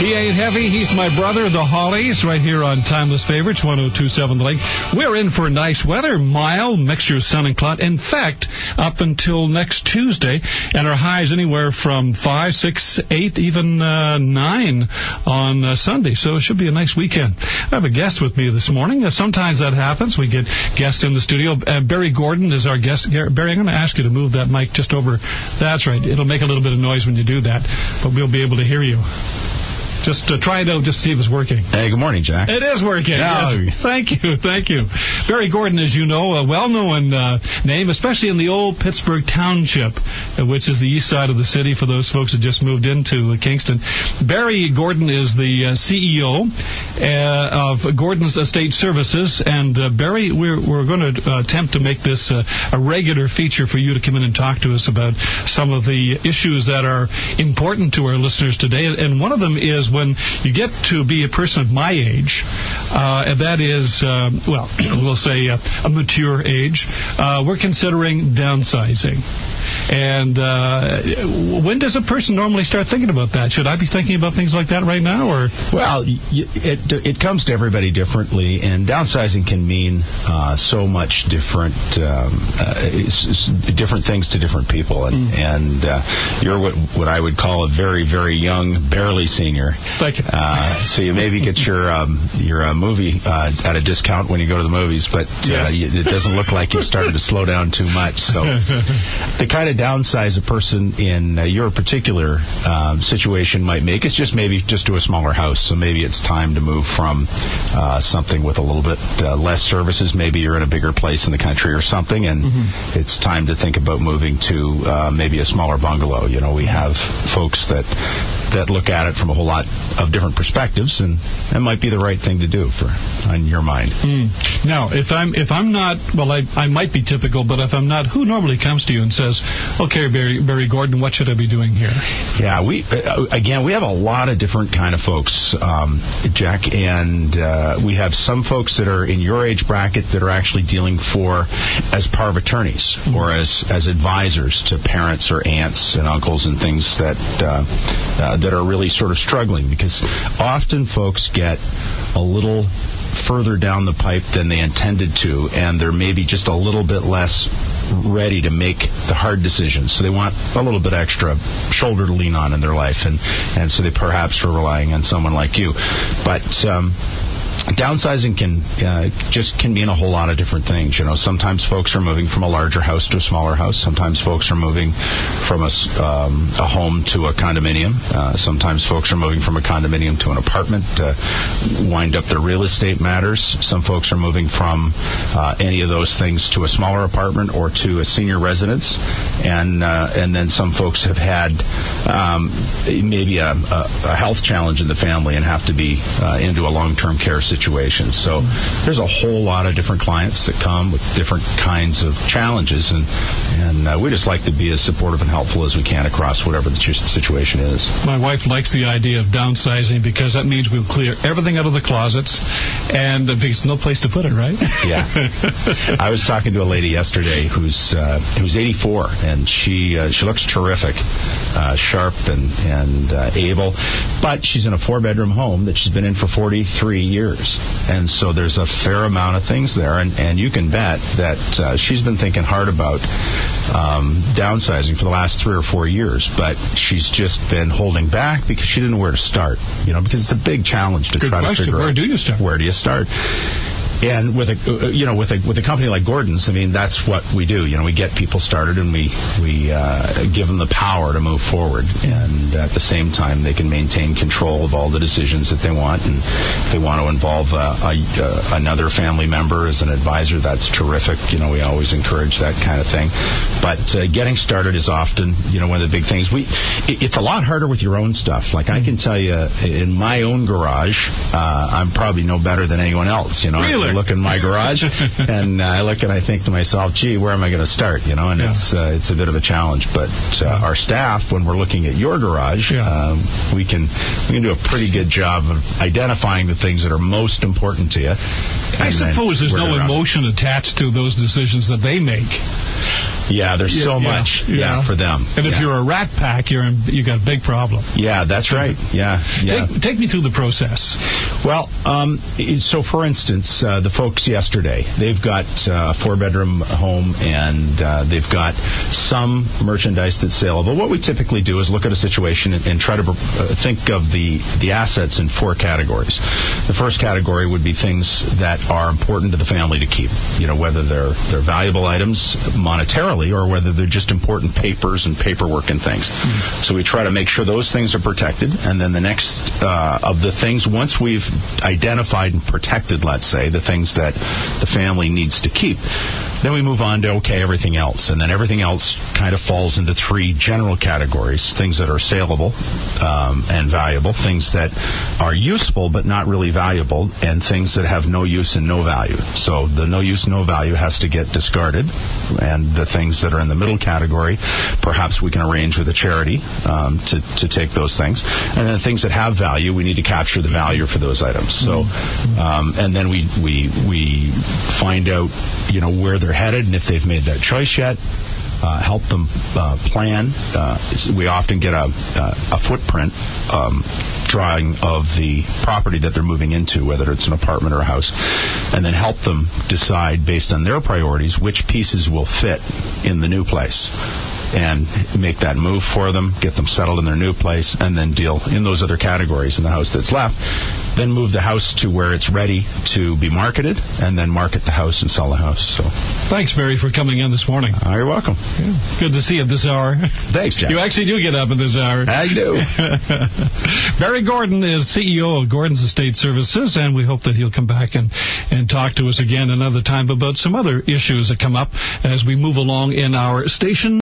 He ain't heavy. He's my brother, the Hollies, right here on Timeless Favorites, 102.7 The Lake. We're in for nice weather, mild, mixture of sun and cloud. In fact, up until next Tuesday, and our highs anywhere from 5, 6, 8, even 9 on Sunday. So it should be a nice weekend. I have a guest with me this morning. Sometimes that happens. We get guests in the studio. Barry Gordon is our guest. Barry, I'm going to ask you to move that mic just over. That's right. It'll make a little bit of noise when you do that, but we'll be able to hear you. Just try it out, just see if it's working. Hey, good morning, Jack. It is working. No. Yes. Thank you. Barry Gordon, as you know, a well-known name, especially in the old Pittsburgh Township, which is the east side of the city for those folks that just moved into Kingston. Barry Gordon is the CEO of Gordon's Estate Services. And, Barry, we're going to attempt to make this a regular feature for you to come in and talk to us about some of the issues that are important to our listeners today. And one of them is when you get to be a person of my age, and that is, we'll say a mature age, we're considering downsizing. And when does a person normally start thinking about that? Should I be thinking about things like that right now? Or well, it comes to everybody differently, and downsizing can mean so much different things to different people. And you're what I would call a very, very young, barely senior. Thank you. So you maybe get your movie at a discount when you go to the movies, but yes. It doesn't look like you've started to slow down too much. So the kind of downsize a person in your particular situation might make is just to a smaller house. So maybe it's time to move from something with a little bit less services. Maybe you're in a bigger place in the country or something, and it's time to think about moving to maybe a smaller bungalow. You know, we have folks that look at it from a whole lot of different perspectives, and that might be the right thing to do on your mind. Now, if I'm not, well, I might be typical, but if I'm not, who normally comes to you and says, okay, Barry Gordon, what should I be doing here? Yeah, we have a lot of different kind of folks, Jack, and we have some folks that are in your age bracket that are actually dealing as power of attorneys or as advisors to parents or aunts and uncles and things that are really sort of struggling, because often folks get a little further down the pipe than they intended to, and they're maybe just a little bit less ready to make the hard decisions. So they want a little bit extra shoulder to lean on in their life, and so they perhaps are relying on someone like you. But downsizing can mean a whole lot of different things. You know, sometimes folks are moving from a larger house to a smaller house. Sometimes folks are moving from a home to a condominium. Sometimes folks are moving from a condominium to an apartment to wind up their real estate matters. Some folks are moving from any of those things to a smaller apartment or to a senior residence. And then some folks have had maybe a health challenge in the family and have to be into a long-term care situation. So there's a whole lot of different clients that come with different kinds of challenges, and we just like to be as supportive and helpful as we can across whatever the situation is. My wife likes the idea of downsizing because that means we'll clear everything out of the closets, and there's no place to put it, right? Yeah. I was talking to a lady yesterday who's 84, and she looks terrific, sharp and able, but she's in a 4-bedroom home that she's been in for 43 years. And so there's a fair amount of things there, and you can bet that she's been thinking hard about downsizing for the last 3 or 4 years, but she's just been holding back because she didn't know where to start, because it's a big challenge to try to figure out. Where do you start? Where do you start? And with a company like Gordon's, that's what we do. We get people started, and we give them the power to move forward. And at the same time, they can maintain control of all the decisions that they want. And if they want to involve another family member as an advisor, that's terrific. We always encourage that kind of thing. But getting started is often, one of the big things. It's a lot harder with your own stuff. Like I can tell you, in my own garage, I'm probably no better than anyone else. Really? I look in my garage, and I look and I think to myself, gee, where am I going to start? And it's a bit of a challenge. But our staff, when we're looking at your garage, we can do a pretty good job of identifying the things that are most important to you. I suppose there's no emotion attached to those decisions that they make. Yeah, there's so much for them. And if you're a rat pack, you got a big problem. Yeah, that's right. Yeah. Take me through the process. Well, so for instance, the folks yesterday, they've got a 4-bedroom home, and they've got some merchandise that's saleable. What we typically do is look at a situation and try to think of the assets in 4 categories. The first category would be things that are important to the family to keep, whether they're valuable items monetarily or whether they're just important papers and paperwork and things. So we try to make sure those things are protected, and then the next of the things, once we've identified and protected, let's say, the things that the family needs to keep, then we move on to, everything else. And then everything else kind of falls into 3 general categories: things that are saleable and valuable, things that are useful but not really valuable, and things that have no use and no value. So the no use, no value has to get discarded, and the things that are in the middle category, perhaps we can arrange with a charity to take those things. And then things that have value, we need to capture the value for those items. So, and then we find out, where they're headed, and if they've made that choice yet. Help them plan. We often get a footprint drawing of the property that they're moving into, whether it's an apartment or a house, and then help them decide based on their priorities which pieces will fit in the new place, and make that move for them, get them settled in their new place, and then deal in those other categories in the house that's left. Then move the house to where it's ready to be marketed, and then market the house and sell the house. So, thanks, Barry, for coming in this morning. You're welcome. Yeah. Good to see you at this hour. Thanks, Jack. You actually do get up at this hour. I do. Barry Gordon is CEO of Gordon's Estate Services, and we hope that he'll come back and talk to us again another time about some other issues that come up as we move along in our station.